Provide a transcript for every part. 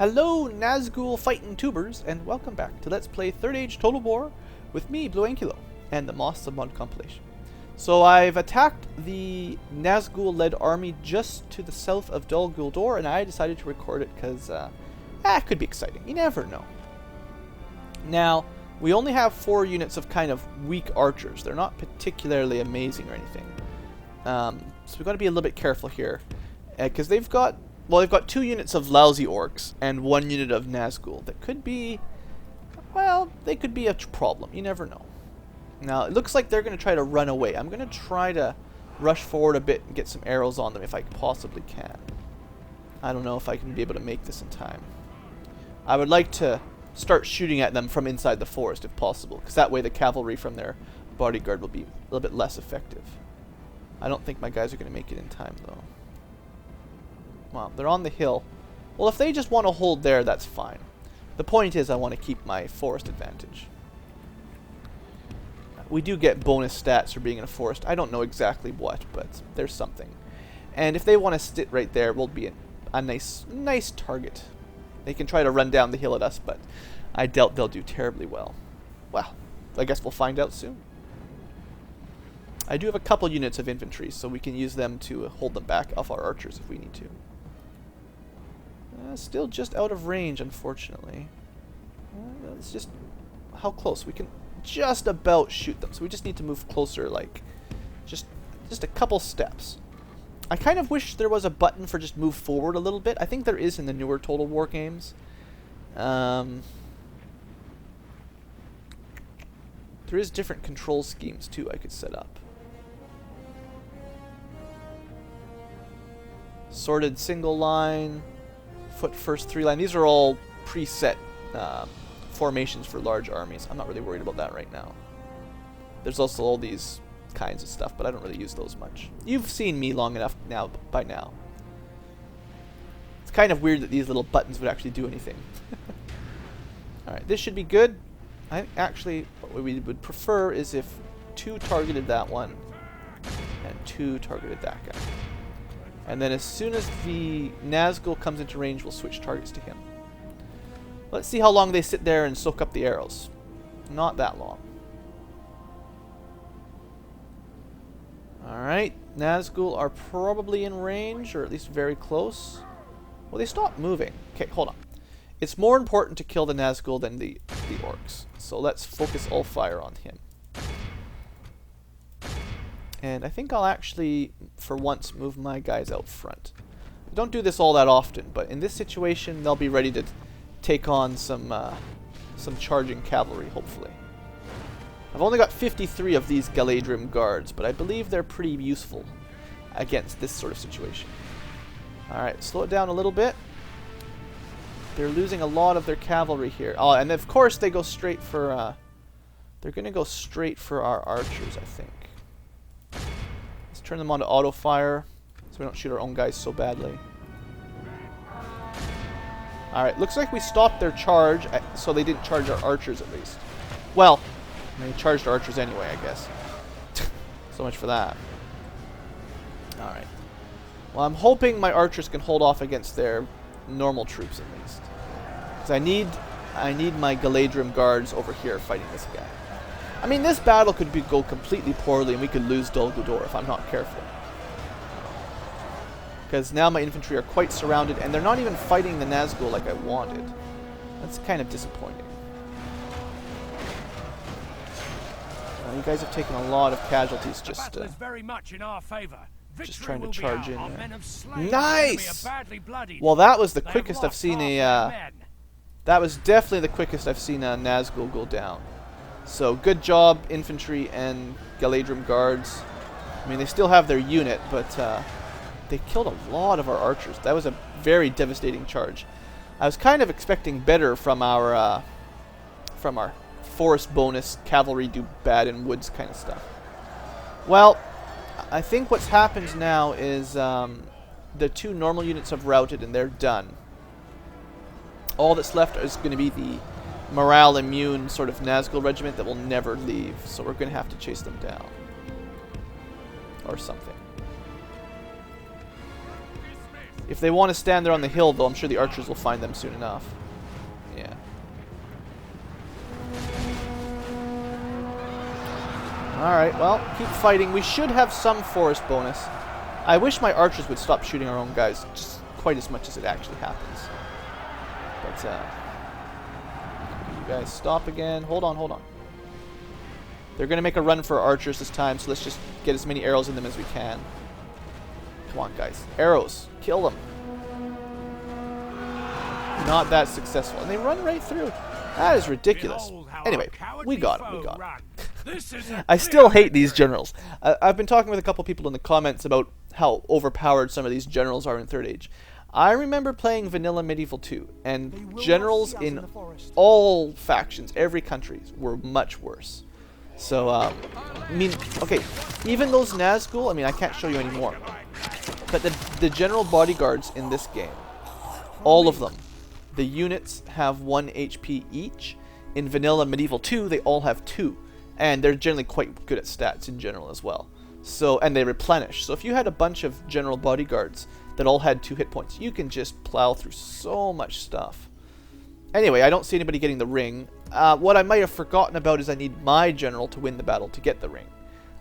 Hello, Nazgul fighting tubers, and welcome back to Let's Play 3rd Age Total War with me, Blue Ankylo, and the MOS Mod compilation. So I've attacked the Nazgul-led army just to the south of Dol Guldur, and I decided to record it because, it could be exciting. You never know. Now, we only have 4 units of kind of weak archers. They're not particularly amazing or anything. So we've got to be a little bit careful here, because they've got 2 units of lousy orcs and 1 unit of Nazgul that could be, well, they could be a problem. You never know. Now, it looks like they're going to try to run away. I'm going to try to rush forward a bit and get some arrows on them if I possibly can. I don't know if I can be able to make this in time. I would like to start shooting at them from inside the forest if possible, because that way the cavalry from their bodyguard will be a little bit less effective. I don't think my guys are going to make it in time, though. Well, they're on the hill. Well, if they just want to hold there, that's fine. The point is I want to keep my forest advantage. We do get bonus stats for being in a forest. I don't know exactly what, but there's something. And if they want to sit right there, we'll be a nice target. They can try to run down the hill at us, but I doubt they'll do terribly well. Well, I guess we'll find out soon. I do have a couple units of infantry, so we can use them to hold them back off our archers if we need to. Still just out of range, unfortunately. It's just how close. We can just about shoot them, so we just need to move closer, like just a couple steps. I kind of wish there was a button for just move forward a little bit. I think there is in the newer Total War games. There is different control schemes too I could set up. Sorted single line, foot first 3 line. These are all preset formations for large armies. I'm not really worried about that right now. There's also all these kinds of stuff, but I don't really use those much. You've seen me long enough by now. It's kind of weird that these little buttons would actually do anything. Alright, this should be good. I think actually what we would prefer is if 2 targeted that one and 2 targeted that guy. And then as soon as the Nazgul comes into range, we'll switch targets to him. Let's see how long they sit there and soak up the arrows. Not that long. Alright, Nazgul are probably in range, or at least very close. Well, they stopped moving. Okay, hold on. It's more important to kill the Nazgul than the orcs. So let's focus all fire on him. And I think I'll actually, for once, move my guys out front. I don't do this all that often, but in this situation, they'll be ready to take on some charging cavalry, hopefully. I've only got 53 of these Galadrim guards, but I believe they're pretty useful against this sort of situation. Alright, slow it down a little bit. They're losing a lot of their cavalry here. Oh, and of course they go straight for, they're going to go straight for our archers, I think. Let's turn them on to auto fire, so we don't shoot our own guys so badly. Alright, looks like we stopped their charge, so they didn't charge our archers at least. Well, they charged our archers anyway, I guess. So much for that. Alright. Well, I'm hoping my archers can hold off against their normal troops at least. Because I need my Galadrim guards over here fighting this guy. I mean, this battle could go completely poorly and we could lose Dol Guldur if I'm not careful. Because now my infantry are quite surrounded, and they're not even fighting the Nazgul like I wanted. That's kind of disappointing. You guys have taken a lot of casualties just trying to charge in there. Nice! Well, that was the quickest I've seen a... that was definitely the quickest I've seen a Nazgul go down. So, good job, infantry and Galadrim guards. I mean, they still have their unit, but... they killed a lot of our archers. That was a very devastating charge. I was kind of expecting better from our forest bonus, cavalry do bad in woods kind of stuff. Well, I think what's happened now is the 2 normal units have routed and they're done. All that's left is going to be the morale immune sort of Nazgul regiment that will never leave. So we're going to have to chase them down. Or something. If they want to stand there on the hill, though, I'm sure the archers will find them soon enough. Yeah. Alright, well, keep fighting. We should have some forest bonus. I wish my archers would stop shooting our own guys just quite as much as it actually happens. But, you guys stop again. Hold on, hold on. They're going to make a run for archers this time, so let's just get as many arrows in them as we can. Come on, guys. Arrows. Kill them. Not that successful. And they run right through. That is ridiculous. Anyway, we got it. We got it. I still hate these generals. I've been talking with a couple people in the comments about how overpowered some of these generals are in 3rd Age. I remember playing Vanilla Medieval 2, and generals in all factions, every country, were much worse. So, I mean, okay, even those Nazgul, I mean, I can't show you anymore. But the general bodyguards in this game, all of them, the units have 1 HP each. In Vanilla Medieval 2, they all have 2. And they're generally quite good at stats in general as well. So, and they replenish. So if you had a bunch of general bodyguards that all had 2 hit points, you can just plow through so much stuff. Anyway, I don't see anybody getting the ring. What I might have forgotten about is I need my general to win the battle to get the ring.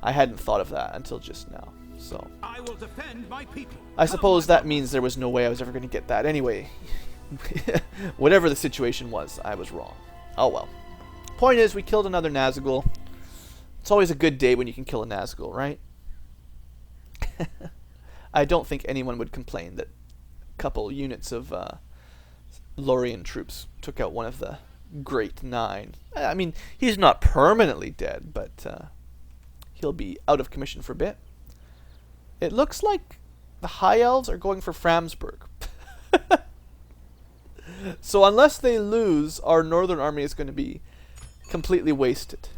I hadn't thought of that until just now. So I will defend my people. I suppose that means there was no way I was ever going to get that. Anyway, whatever the situation was, I was wrong. Oh well. Point is, we killed another Nazgul. It's always a good day when you can kill a Nazgul, right? I don't think anyone would complain that a couple units of Lorien troops took out one of the Great 9. I mean, he's not permanently dead, but he'll be out of commission for a bit. It looks like the High Elves are going for Framsburg. So unless they lose, our northern army is going to be completely wasted.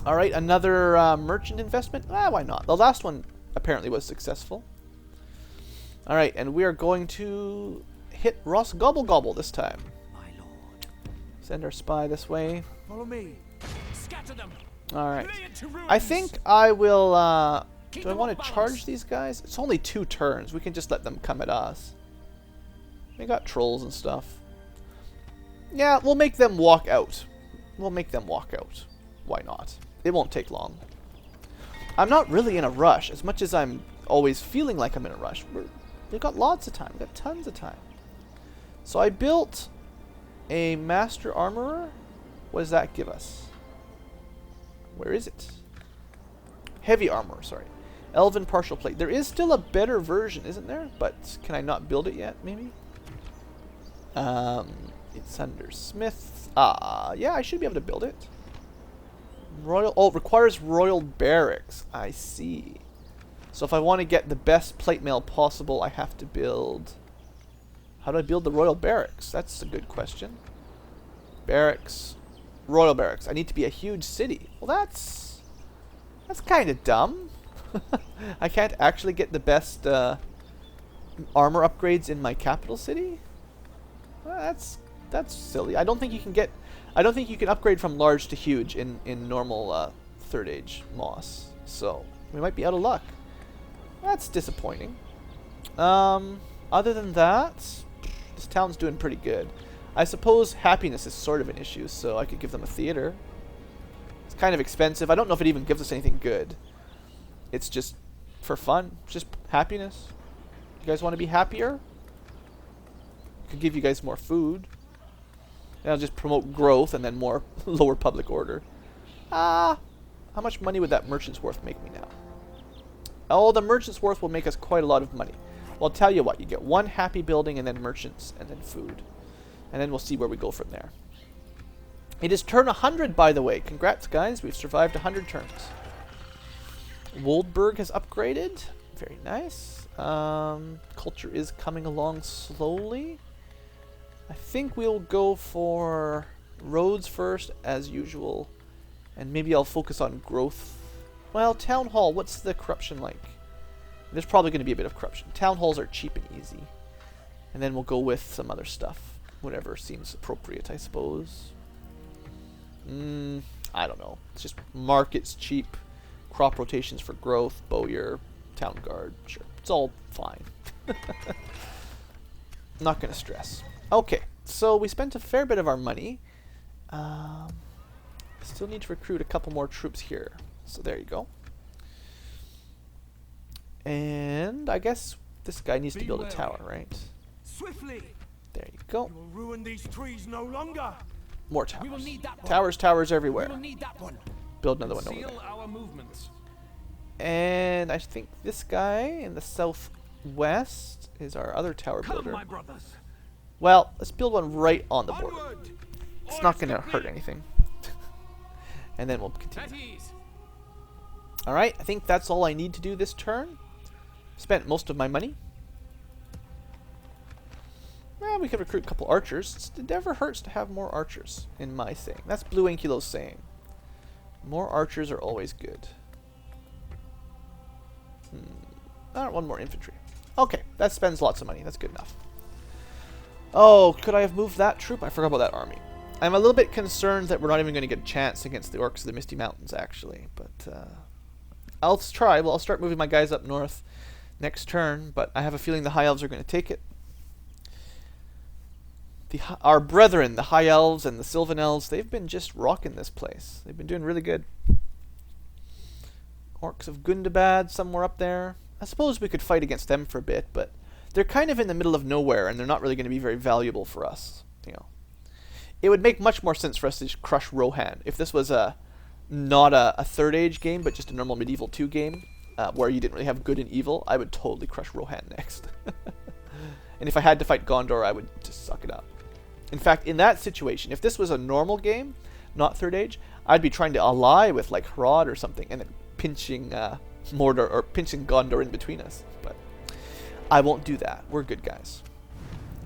Alright, another merchant investment? Why not? The last one apparently was successful. Alright, and we are going to hit Ross Gobble Gobble this time. My lord. Send our spy this way. Follow me. Scatter them. Alright. I think I will, do I want to charge these guys? It's only 2 turns. We can just let them come at us. They got trolls and stuff. Yeah, we'll make them walk out. We'll make them walk out. Why not? It won't take long. I'm not really in a rush, as much as I'm always feeling like I'm in a rush. We've got lots of time. We've got tons of time. So I built a Master Armorer. What does that give us? Where is it? Heavy Armorer, sorry. Elven Partial Plate. There is still a better version, isn't there? But can I not build it yet, maybe? It's under Smith. Yeah, I should be able to build it. Royal. Oh, it requires Royal Barracks. I see. So if I want to get the best plate mail possible, I have to build... How do I build the Royal Barracks? That's a good question. Barracks. Royal Barracks. I need to be a huge city. Well, that's kind of dumb. I can't actually get the best armor upgrades in my capital city? Well, that's silly. I don't think you can upgrade from large to huge in normal 3rd Age MOS. So we might be out of luck. That's disappointing. Other than that, this town's doing pretty good. I suppose happiness is sort of an issue, so I could give them a theater. It's kind of expensive. I don't know if it even gives us anything good. It's just for fun. Just happiness. You guys want to be happier? Could give you guys more food. And I'll just promote growth and then more lower public order. How much money would that Merchant's Wharf make me now? Oh, the Merchant's Wharf will make us quite a lot of money. Well, I'll tell you what. You get 1 happy building and then merchants and then food. And then we'll see where we go from there. It is turn 100, by the way. Congrats, guys. We've survived 100 turns. Woldburg has upgraded. Very nice. Culture is coming along slowly. I think we'll go for roads first, as usual. And maybe I'll focus on growth. Well, Town Hall, what's the corruption like? There's probably going to be a bit of corruption. Town halls are cheap and easy. And then we'll go with some other stuff. Whatever seems appropriate, I suppose. I don't know. It's just markets cheap. Crop rotations for growth. Bowyer. Town guard. Sure. It's all fine. Not gonna stress. Okay, so we spent a fair bit of our money. Still need to recruit a couple more troops here. So there you go. And I guess this guy needs to build a tower, right? Swiftly. There you go. We will ruin these trees no longer. More towers. We will need that one. Towers everywhere. We will need that one. Build another one over Seal there. our movements. And I think this guy in the southwest is our other tower Come, builder. my brothers. Well, let's build one right on the border. Onward. It's not going to hurt anything. And then we'll continue. At ease. Alright, I think that's all I need to do this turn. Spent most of my money. Well, we could recruit a couple archers. It never hurts to have more archers, in my saying. That's Blue Ankylo's saying. More archers are always good. I don't want more infantry. Okay, that spends lots of money. That's good enough. Oh, could I have moved that troop? I forgot about that army. I'm a little bit concerned that we're not even going to get a chance against the Orcs of the Misty Mountains, actually. But I'll try. Well, I'll start moving my guys up north next turn, but I have a feeling the High Elves are going to take it. Our brethren, the High Elves and the Sylvan Elves, they've been just rocking this place. They've been doing really good. Orcs of Gundabad, somewhere up there. I suppose we could fight against them for a bit, but they're kind of in the middle of nowhere, and they're not really going to be very valuable for us. You know, it would make much more sense for us to just crush Rohan if this was not a Third Age game, but just a normal Medieval 2 game where you didn't really have good and evil. I would totally crush Rohan next. And if I had to fight Gondor, I would just suck it up. In fact, in that situation, if this was a normal game, not Third Age, I'd be trying to ally with like Hrod or something, and then pinching Mordor or pinching Gondor in between us. But I won't do that. We're good guys.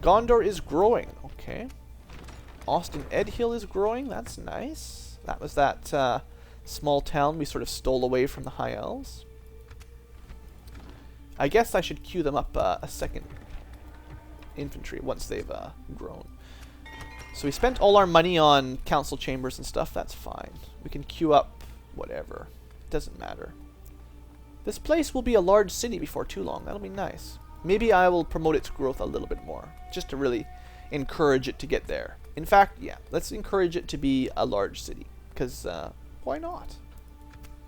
Gondor is growing. Okay. Austin Edhill is growing. That's nice. That was that small town we sort of stole away from the High Elves. I guess I should queue them up a second infantry once they've grown. So we spent all our money on council chambers and stuff. That's fine. We can queue up whatever. Doesn't matter. This place will be a large city before too long. That'll be nice. Maybe I will promote its growth a little bit more, just to really encourage it to get there. In fact, yeah, let's encourage it to be a large city, because why not?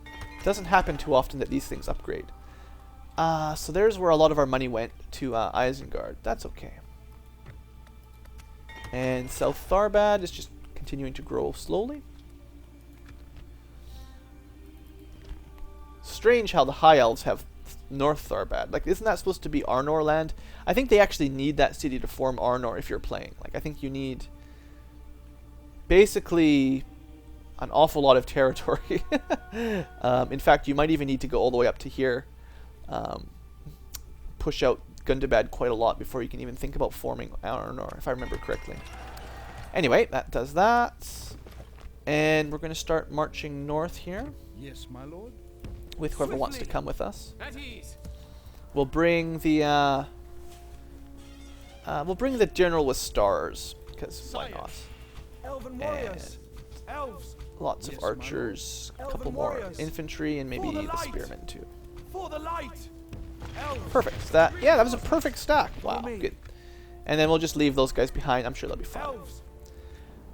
It doesn't happen too often that these things upgrade. So there's where a lot of our money went, to Isengard. That's okay. And South Tharbad is just continuing to grow slowly. Strange how the High Elves have North Tharbad. Like, isn't that supposed to be Arnor land? I think they actually need that city to form Arnor if you're playing. Like, I think you need basically an awful lot of territory. In fact, you might even need to go all the way up to here. Push out Gundabad quite a lot before you can even think about forming Arnor, if I remember correctly. Anyway, that does that. And we're going to start marching north here. Yes, my lord. With whoever wants to come with us. At ease. We'll bring the general with stars, because why not? Elven warriors. Elves. Lots of archers, a couple more infantry, and maybe the spearmen too. For the light. Elves. Perfect. That was a perfect stack. Wow, good. And then we'll just leave those guys behind. I'm sure they'll be fine. Elves.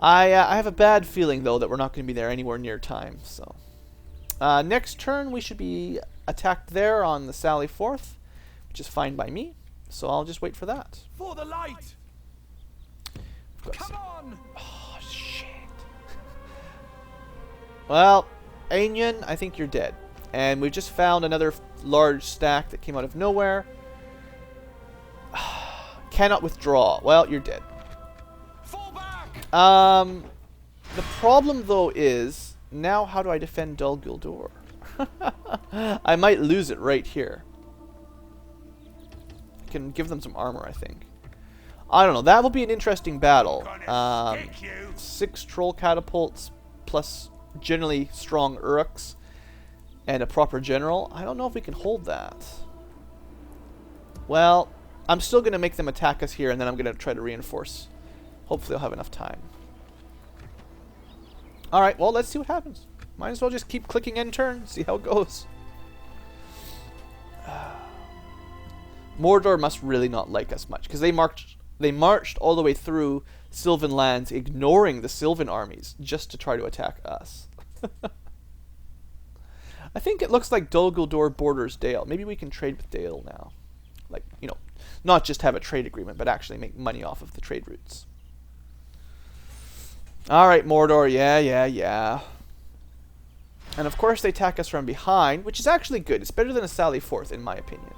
I have a bad feeling though that we're not going to be there anywhere near time. So next turn we should be attacked there on the Sally Forth, which is fine by me. So I'll just wait for that. For the light. Come on. Oh shit. Well, Ainion, I think you're dead. And we've just found another large stack that came out of nowhere. Cannot withdraw. Well, you're dead. Fall back. The problem though is, now how do I defend Dol Guldur? I might lose it right here. I can give them some armor, I think. I don't know. That will be an interesting battle. 6 troll catapults plus generally strong Uruks and a proper general. I don't know if we can hold that. Well, I'm still going to make them attack us here, and then I'm going to try to reinforce. Hopefully I'll have enough time. Alright, well, let's see what happens. Might as well just keep clicking end turn, see how it goes. Mordor must really not like us much, because they marched all the way through Sylvan lands, ignoring the Sylvan armies, just to try to attack us. I think it looks like Dol Guldur borders Dale. Maybe we can trade with Dale now. Like, you know, not just have a trade agreement, but actually make money off of the trade routes. Alright, Mordor, yeah. And of course they attack us from behind, which is actually good. It's better than a sally forth, in my opinion.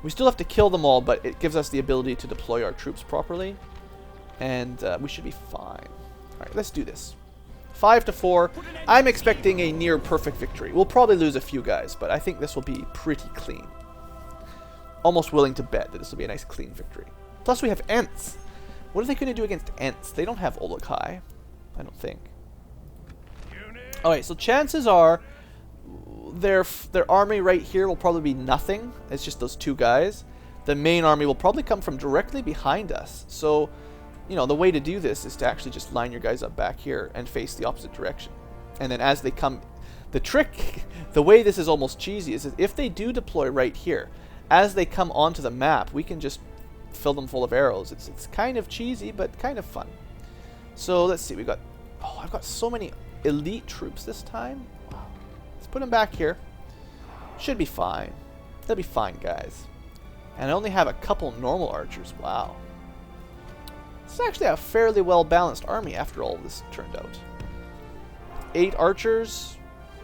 We still have to kill them all, but it gives us the ability to deploy our troops properly. And we should be fine. Alright, let's do this. 5-4. I'm expecting a near perfect victory. We'll probably lose a few guys, but I think this will be pretty clean. Almost willing to bet that this will be a nice clean victory. Plus we have Ents. What are they going to do against Ents? They don't have Olokai, I don't think. Alright, so chances are their army right here will probably be nothing. It's just those two guys. The main army will probably come from directly behind us. So, you know, the way to do this is to actually just line your guys up back here and face the opposite direction. And then as they come... The trick, the way this is almost cheesy, is that if they do deploy right here, as they come onto the map, we can just fill them full of arrows. It's kind of cheesy, but kind of fun. So let's see, we got... Oh, I've got so many elite troops this time. Wow. Let's put them back here. Should be fine. They'll be fine, guys. And I only have a couple normal archers. Wow. This is actually a fairly well-balanced army after all this turned out. 8 archers.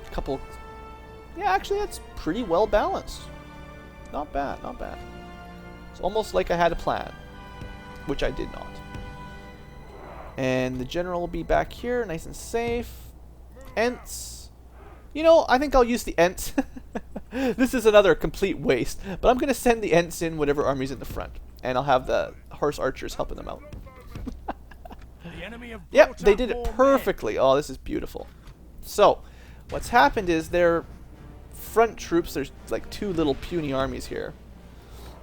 A couple... Yeah, actually that's pretty well-balanced. Not bad, not bad. It's almost like I had a plan. Which I did not. And the general will be back here, nice and safe. Ents. You know, I think I'll use the Ents. This is another complete waste. But I'm going to send the Ents in whatever army's in the front. And I'll have the horse archers helping them out. Yep, they did it perfectly. Oh, this is beautiful. So, what's happened is their front troops, there's like 2 little puny armies here.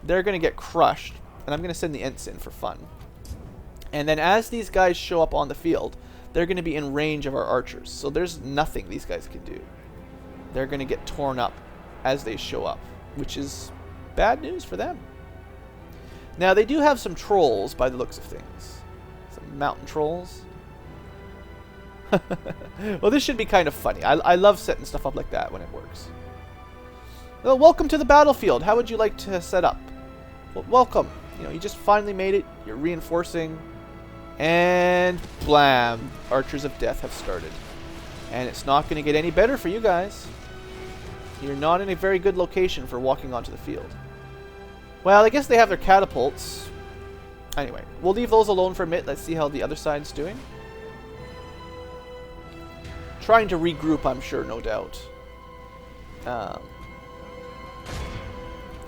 They're going to get crushed. And I'm going to send the Ents in for fun. And then as these guys show up on the field, they're going to be in range of our archers. So there's nothing these guys can do. They're going to get torn up as they show up, which is bad news for them. Now, they do have some trolls by the looks of things. Some mountain trolls. Well, this should be kind of funny. I love setting stuff up like that when it works. Well, welcome to the battlefield. How would you like to set up? Well, welcome. You know, you just finally made it. You're reinforcing. And blam. Archers of Death have started. And it's not going to get any better for you guys. You're not in a very good location for walking onto the field. Well, I guess they have their catapults. Anyway, we'll leave those alone for a minute. Let's see how the other side's doing. Trying to regroup, I'm sure, no doubt.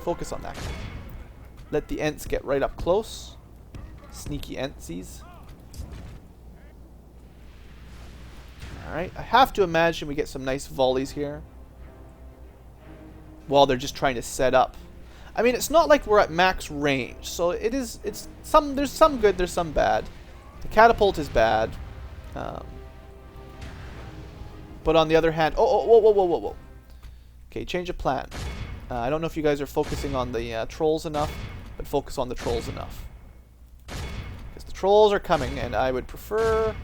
Focus on that guy. Let the Ents get right up close. Sneaky Entsies. Alright, I have to imagine we get some nice volleys here. While they're just trying to set up. I mean, it's not like we're at max range, so there's some good, there's some bad. The catapult is bad. But on the other hand, whoa. Okay, change of plan. I don't know if you guys are focusing on the trolls enough, but focus on the trolls enough. Because the trolls are coming, and I would prefer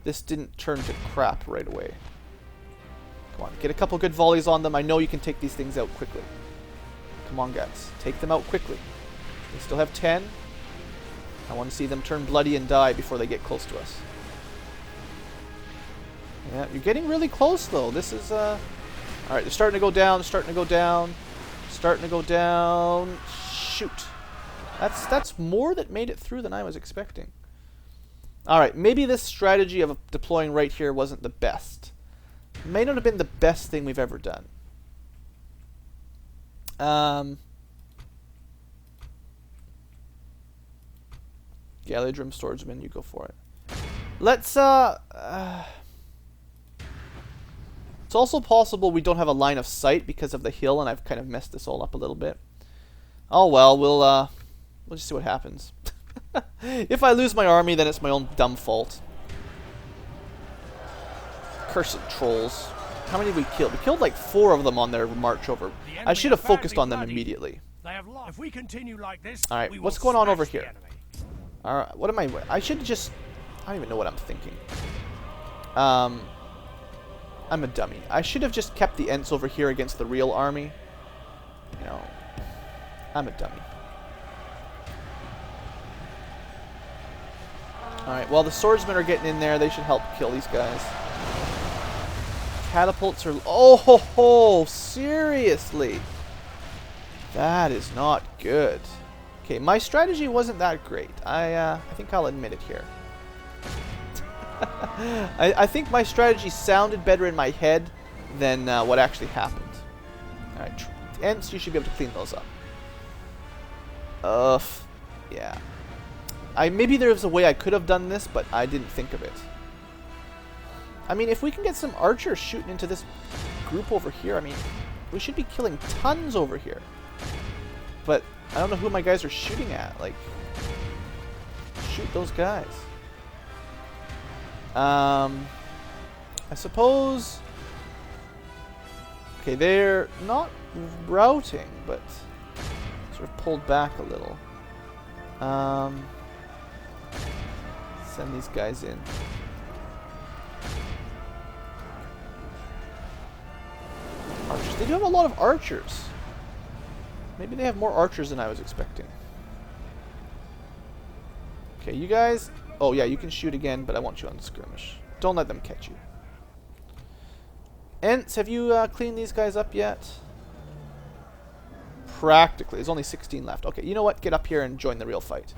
this didn't turn to crap right away. Come on, get a couple good volleys on them. I know you can take these things out quickly. Come on, guys. Take them out quickly. They still have 10. I want to see them turn bloody and die before they get close to us. Yeah, you're getting really close, though. This is, Alright, they're starting to go down. They're starting to go down. Starting to go down. Shoot. That's more that made it through than I was expecting. Alright, maybe this strategy of deploying right here wasn't the best. May not have been the best thing we've ever done. Gallidrim Swordsman, you go for it. Let's, it's also possible we don't have a line of sight because of the hill, and I've kind of messed this all up a little bit. Oh well, we'll just see what happens. If I lose my army, then it's my own dumb fault. Cursed trolls. How many did we kill? We killed like 4 of them on their march over. I should have focused on them immediately. have lost. If we continue like this, All right, we what's will going on smash over the here? enemy. All right, what am I should just... I don't even know what I'm thinking. I'm a dummy. I should have just kept the Ents over here against the real army. You know, I'm a dummy. Alright, while the swordsmen are getting in there, they should help kill these guys. Catapults are... Oh, ho, ho, seriously? That is not good. Okay, my strategy wasn't that great. I think I'll admit it here. I think my strategy sounded better in my head than what actually happened. Alright, Ents, you should be able to clean those up. Yeah. Maybe there was a way I could have done this, but I didn't think of it. I mean, if we can get some archers shooting into this group over here, I mean, we should be killing tons over here. But I don't know who my guys are shooting at. Like, shoot those guys. I suppose... Okay, they're not routing, but sort of pulled back a little. Send these guys in. Archers. They do have a lot of archers. Maybe they have more archers than I was expecting. Okay, you guys... Oh, yeah, you can shoot again, but I want you on the skirmish. Don't let them catch you. Ents, have you cleaned these guys up yet? Practically. There's only 16 left. Okay, you know what? Get up here and join the real fight.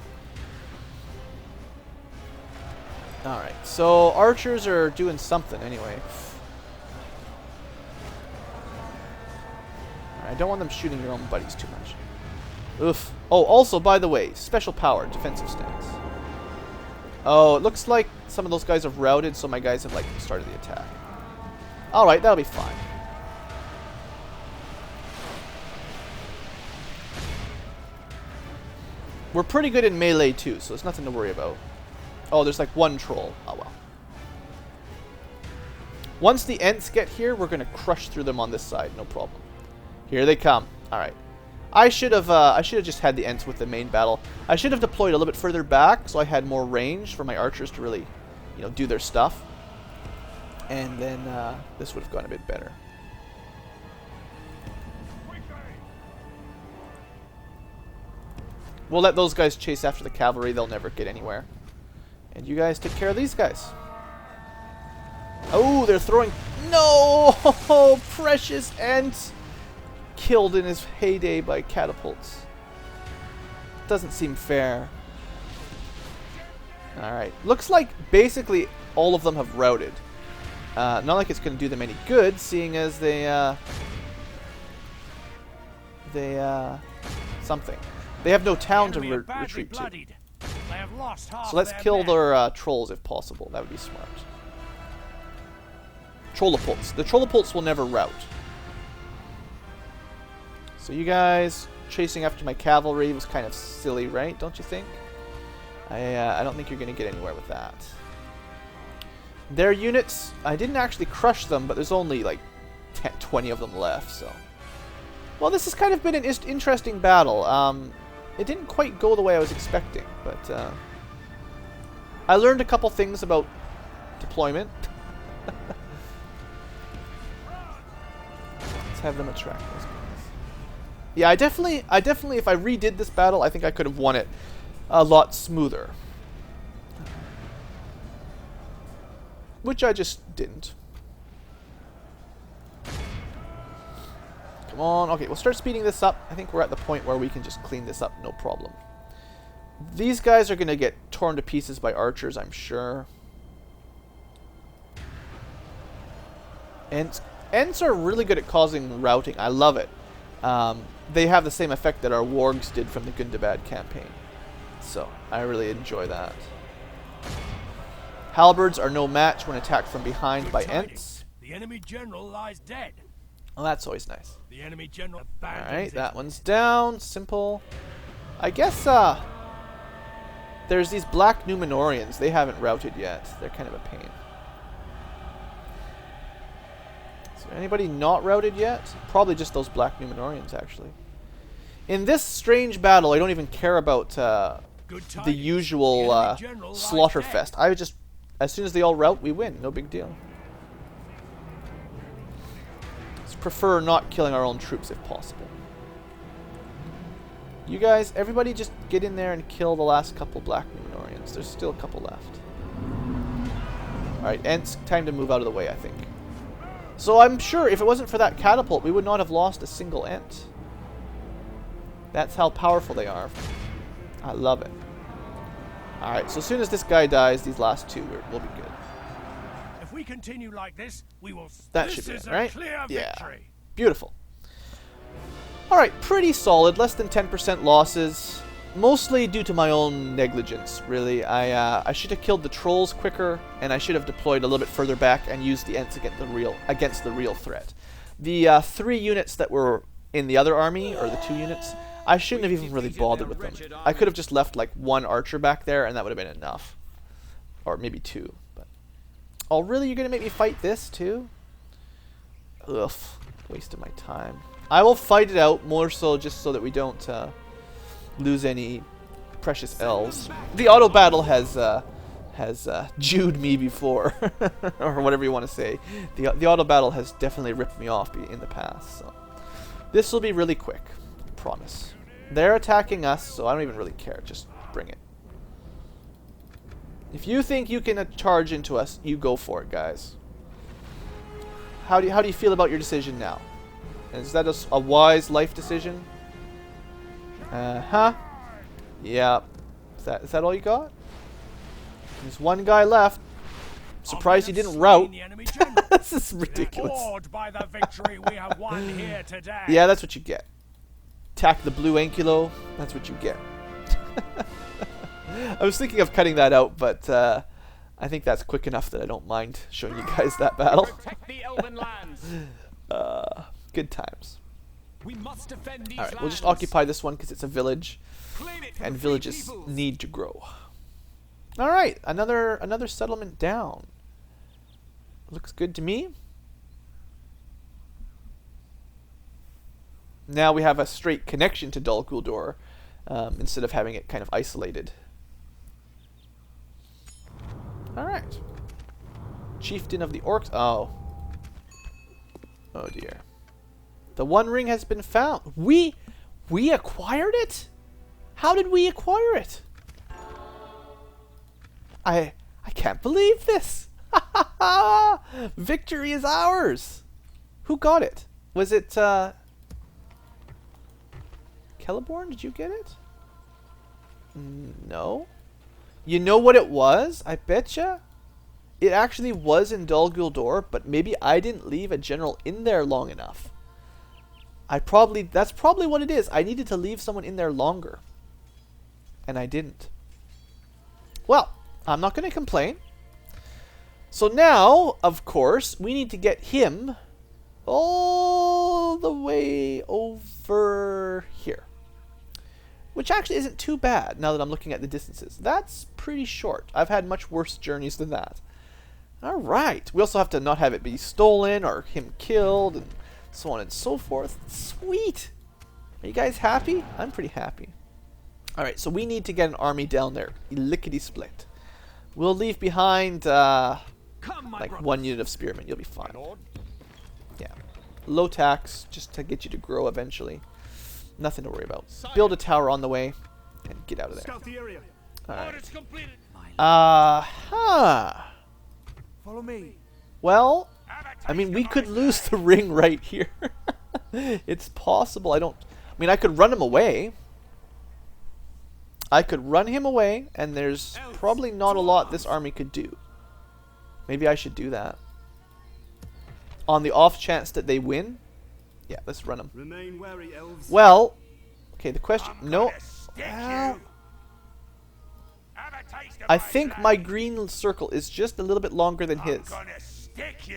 Alright, so archers are doing something anyway. I don't want them shooting your own buddies too much. Oof. Oh, also, by the way, special power, defensive stance. Oh, it looks like some of those guys have routed, so my guys have, like, started the attack. Alright, that'll be fine. We're pretty good in melee, too, so it's nothing to worry about. Oh, there's, like, one troll. Oh, well. Once the Ents get here, we're going to crush through them on this side, no problem. Here they come. Alright. I should have just had the Ents with the main battle. I should have deployed a little bit further back so I had more range for my archers to really, you know, do their stuff. And then this would have gone a bit better. We'll let those guys chase after the cavalry. They'll never get anywhere. And you guys take care of these guys. Oh, they're throwing... No! Oh, precious Ent! Killed in his heyday by catapults. Doesn't seem fair. Alright. Looks like basically all of them have routed. Not like it's going to do them any good, seeing as something. They have no town to retreat to. So let's kill their trolls if possible. That would be smart. Trollopults. The Trollopults will never rout. So you guys chasing after my cavalry was kind of silly, right? Don't you think? I don't think you're going to get anywhere with that. Their units, I didn't actually crush them, but there's only like 20 of them left, so... Well, this has kind of been an interesting battle. It didn't quite go the way I was expecting, but I learned a couple things about deployment. Let's have them attract those guys. Yeah, I definitely, if I redid this battle, I think I could have won it a lot smoother. Which I just didn't. Come on. Okay, we'll start speeding this up. I think we're at the point where we can just clean this up, no problem. These guys are going to get torn to pieces by archers, I'm sure. Ents are really good at causing routing. I love it. They have the same effect that our wargs did from the Gundabad campaign. So, I really enjoy that. Halberds are no match when attacked from behind by Ents. The enemy general lies dead. Well, that's always nice. The enemy general Alright, that one's down. Simple. I guess, there's these black Numenorians. They haven't routed yet. They're kind of a pain. Is there anybody not routed yet? Probably just those black Numenorians, actually. In this strange battle, I don't even care about Good the tidings. usual The enemy general lies slaughter dead. fest. I just, as soon as they all rout, we win. No big deal. Just prefer not killing our own troops if possible. You guys, everybody just get in there and kill the last couple Black Numenorians. There's still a couple left. Alright, Ents, time to move out of the way, I think. So I'm sure if it wasn't for that catapult, we would not have lost a single Ent. That's how powerful they are. I love it. Alright, so as soon as this guy dies, these last two will be good. If we continue like this, we will. That this should be is it, a right? clear Yeah. victory. Beautiful. Alright, pretty solid. Less than 10% losses. Mostly due to my own negligence, really. I should have killed the trolls quicker, and I should have deployed a little bit further back and used the Ents against the real threat. The 3 units that were in the other army, or the 2 units, I shouldn't have even really bothered with them. I could have just left like 1 archer back there, and that would have been enough. Or maybe 2. But oh, really? You're going to make me fight this, too? Ugh. Waste of my time. I will fight it out, more so just so that we don't lose any precious elves. The auto battle has Jewed me before, or whatever you want to say. The auto battle has definitely ripped me off in the past. So this will be really quick, I promise. They're attacking us, so I don't even really care. Just bring it. If you think you can charge into us, you go for it, guys. How do you feel about your decision now? Is that a wise life decision? Uh-huh. Yeah. Is that all you got? There's 1 guy left. Surprised you didn't rout. This is ridiculous. Awed by the victory we have won here today. Yeah, that's what you get. Attack the blue Ankylo. That's what you get. I was thinking of cutting that out, but I think that's quick enough that I don't mind showing you guys that battle. Protect the Elven lands. Good times. We must defend these Alright, we'll just lands. occupy this one because it's a village, Claim it for and the free villages peoples. need to grow. Alright, another settlement down. Looks good to me. Now we have a straight connection to Dol Guldur, instead of having it kind of isolated. Alright. Chieftain of the Orcs. Oh. Oh dear. The One Ring has been found. We acquired it? How did we acquire it? I can't believe this. Victory is ours. Who got it? Was it Celeborn? Did you get it? No. You know what it was? I betcha. It actually was in Dol Guldur, but maybe I didn't leave a general in there long enough. That's probably what it is. I needed to leave someone in there longer. And I didn't. Well, I'm not going to complain. So now, of course, we need to get him all the way over here. Which actually isn't too bad now that I'm looking at the distances. That's pretty short. I've had much worse journeys than that. Alright. We also have to not have it be stolen or him killed and so on and so forth. Sweet. Are you guys happy? I'm pretty happy. Alright, so we need to get an army down there. Lickety-split. We'll leave behind like 1 unit of spearmen. You'll be fine. Yeah. Low tax, just to get you to grow eventually. Nothing to worry about. Build a tower on the way and get out of there. Scout the area. Alright. Follow me. Well, I mean, we could lose the ring right here. It's possible. I mean, I could run him away. I could run him away, and there's probably not a lot this army could do. Maybe I should do that. On the off chance that they win. Yeah, let's run them. Remain wary, elves. Well, okay, the question... No. I think my green circle is just a little bit longer than his.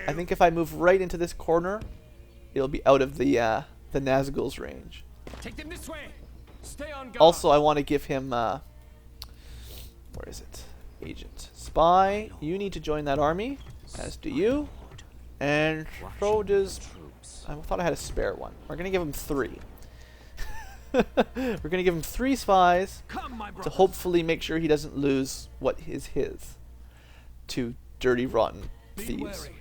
I think if I move right into this corner, it'll be out of the Nazgul's range. Take them this way. Stay on guard. Also, I want to give him... where is it? Agent. Spy, you need to join that army, as do you. And so does... I thought I had a spare one. We're going to give him 3. We're gonna give him 3 spies Come, my to brothers. hopefully make sure he doesn't lose what is his to dirty, rotten Be thieves. wary.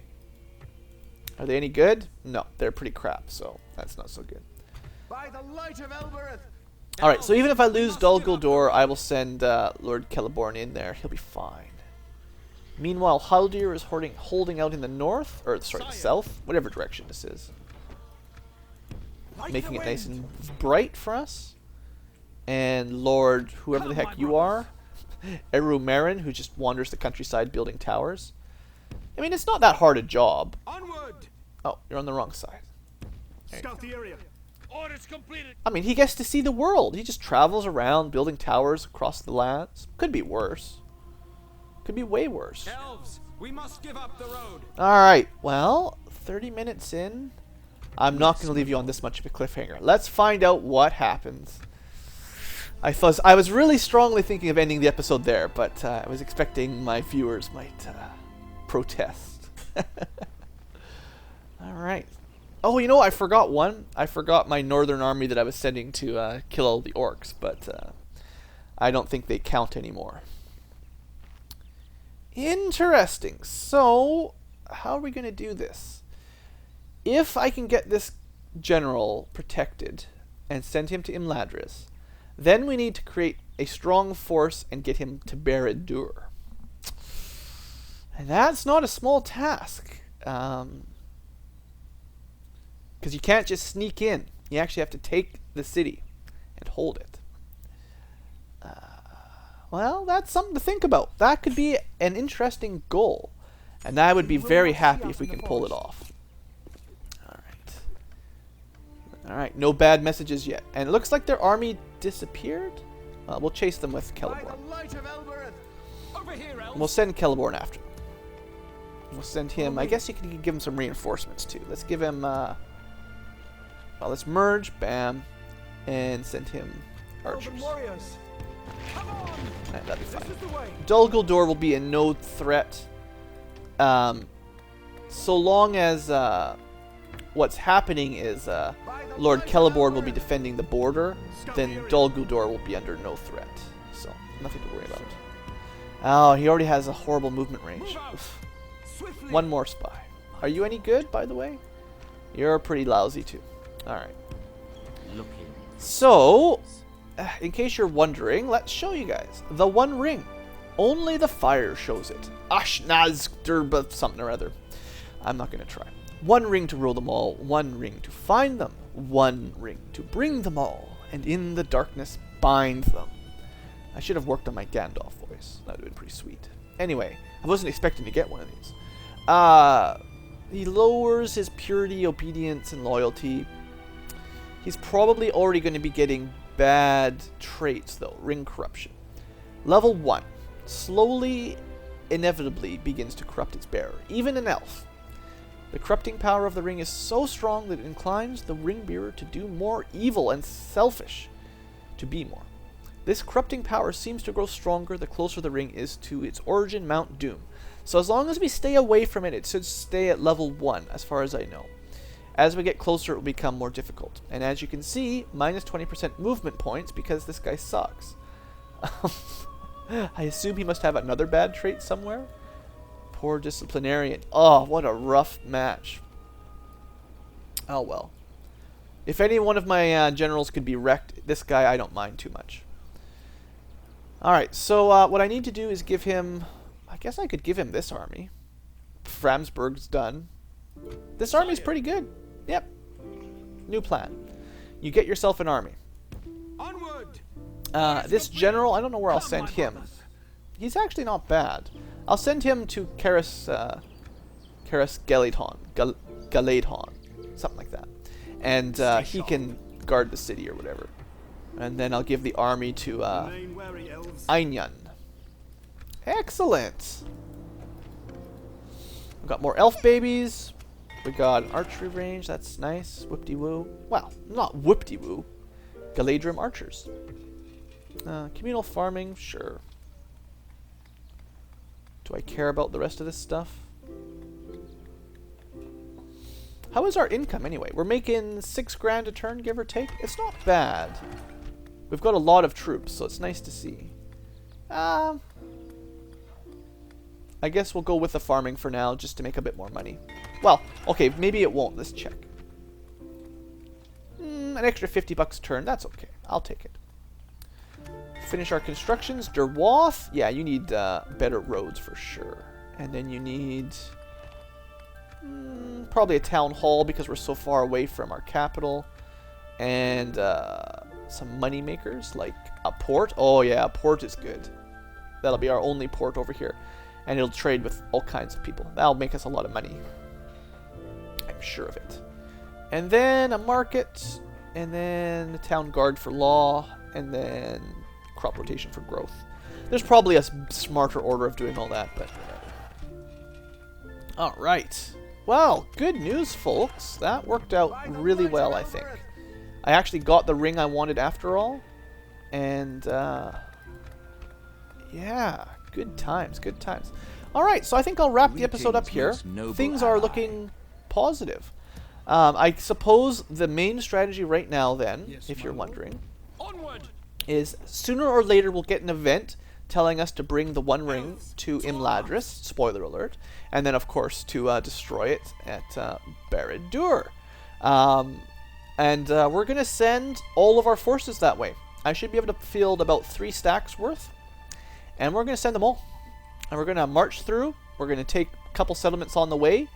Are they any good? No, they're pretty crap, so that's not so good. By the light of Elbereth. Alright, so even if I We lose must Dol give up the Guldur, road. I will send Lord Celeborn in there. He'll be fine. Meanwhile, Haldir is holding out in the north, or sorry, the Sire. south, whatever direction this is. Like Making the it nice wind. and bright for us. And Lord, whoever the Come, heck my you brothers. are, Eru Marin, who just wanders the countryside building towers. I mean, it's not that hard a job. Onward. Oh, you're on the wrong side. There you Scout the area. Orders completed. I mean, he gets to see the world. He just travels around building towers across the lands. Could be worse. Could be way worse. Elves, we must give up the road. Alright, well, 30 minutes in. I'm not going to leave you on this much of a cliffhanger. Let's find out what happens. I was really strongly thinking of ending the episode there, but I was expecting my viewers might protest. Alright. Oh, you know, I forgot one. I forgot my northern army that I was sending to kill all the orcs, but I don't think they count anymore. Interesting. So, how are we going to do this? If I can get this general protected and send him to Imladris, then we need to create a strong force and get him to Barad-dûr. And that's not a small task. Because you can't just sneak in. You actually have to take the city and hold it. Well, that's something to think about. That could be an interesting goal. And I would be very happy if we can pull it off. Alright. Alright, no bad messages yet. And it looks like their army disappeared. We'll chase them with By Celeborn. the light of Elbereth. Over here, elves. We'll send Celeborn after them. We'll send him... I guess you could give him some reinforcements too. Let's give him... well, let's merge. Bam. And send him archers. warriors. Come on. Alright, that'll be fine. This is the way. Dol Guldur will be a no threat. So long as what's happening is Lord Celeborn will be defending the border, then Dol Guldur will be under no threat. So, nothing to worry about. Oh, he already has a horrible movement range. Move out. Oof. Swiftly. One more spy. Are you any good, by the way? You're pretty lousy, too. Alright. So, in case you're wondering, let's show you guys. The One Ring. Only the fire shows it. Ashnaz something or other. I'm not going to try. One ring to rule them all, one ring to find them, one ring to bring them all, and in the darkness bind them. I should have worked on my Gandalf voice. That would have been pretty sweet. Anyway, I wasn't expecting to get one of these. He lowers his purity, obedience, and loyalty. He's probably already going to be getting bad traits, though. Ring corruption. Level 1. Slowly, inevitably begins to corrupt its bearer, even an elf. The corrupting power of the ring is so strong that it inclines the ring bearer to do more evil and selfish to be more. This corrupting power seems to grow stronger the closer the ring is to its origin, Mount Doom. So as long as we stay away from it, it should stay at level 1, as far as I know. As we get closer, it will become more difficult. And as you can see, minus 20% movement points because this guy sucks. I assume he must have another bad trait somewhere. Poor disciplinarian. Oh, what a rough match. Oh well. If any one of my generals could be wrecked, this guy I don't mind too much. Alright, so what I need to do is give him... I guess I could give him this army. Framsburg's done. This army's pretty good. Yep. New plan. You get yourself an army. Onward. This general, I don't know where I'll send him. He's actually not bad. I'll send him to Karis Galadhon, something like that. And he can guard the city or whatever. And then I'll give the army to Remain wary, elves. Einyan. Excellent! We've got more elf babies. We got an archery range, that's nice. Whoop-de-woo. Well, not whoop-de-woo. Galadrim archers. Communal farming, sure. Do I care about the rest of this stuff? How is our income anyway? We're making 6 grand a turn, give or take. It's not bad. We've got a lot of troops, so it's nice to see. I guess we'll go with the farming for now, just to make a bit more money. Well, okay, maybe it won't. Let's check. An extra 50 bucks a turn. That's okay. I'll take it. Finish our constructions. Derwath. Yeah, you need better roads for sure. And then you need probably a town hall because we're so far away from our capital. And some money makers like a port. Oh yeah, a port is good. That'll be our only port over here. And it'll trade with all kinds of people. That'll make us a lot of money. I'm sure of it. And then a market. And then a town guard for law. And then crop rotation for growth. There's probably a smarter order of doing all that, but whatever. Alright. Well, good news, folks. That worked out really well, I think. I actually got the ring I wanted after all. And, yeah, good times, good times. Alright, so I think I'll wrap the episode up here. Things are looking positive. I suppose the main strategy right now, then, if you're wondering, is sooner or later we'll get an event telling us to bring the One Ring to Imladris, spoiler alert, and then of course to destroy it at Barad-dûr. We're going to send all of our forces that way. I should be able to field about 3 stacks worth, and we're going to send them all. And we're going to march through, we're going to take a couple settlements on the way.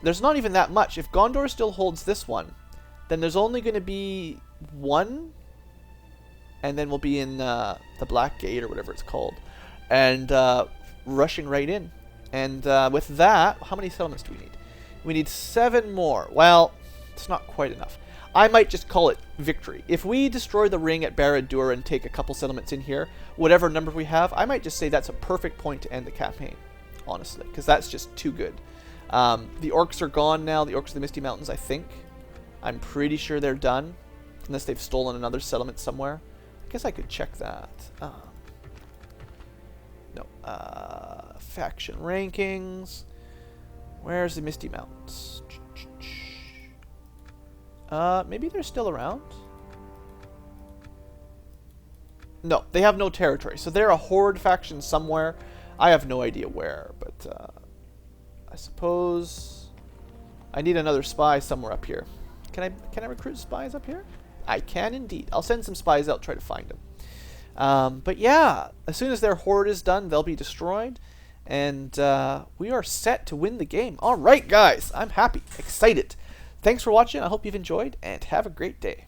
There's not even that much. If Gondor still holds this one, then there's only going to be 1, and then we'll be in the Black Gate or whatever it's called, and rushing right in. And with that, how many settlements do we need? We need 7 more. Well, it's not quite enough. I might just call it victory. If we destroy the ring at Barad-dûr and take a couple settlements in here, whatever number we have, I might just say that's a perfect point to end the campaign, honestly, because that's just too good. The orcs are gone now, the orcs of the Misty Mountains, I think. I'm pretty sure they're done, unless they've stolen another settlement somewhere. I guess I could check that. No. Faction rankings. Where's the Misty Mountains? Maybe they're still around? No, they have no territory. So they're a horde faction somewhere. I have no idea where, but I suppose I need another spy somewhere up here. Can I recruit spies up here? I can indeed. I'll send some spies out, try to find them. But yeah, as soon as their horde is done, they'll be destroyed. And we are set to win the game. Alright, guys. I'm happy. Excited. Thanks for watching. I hope you've enjoyed. And have a great day.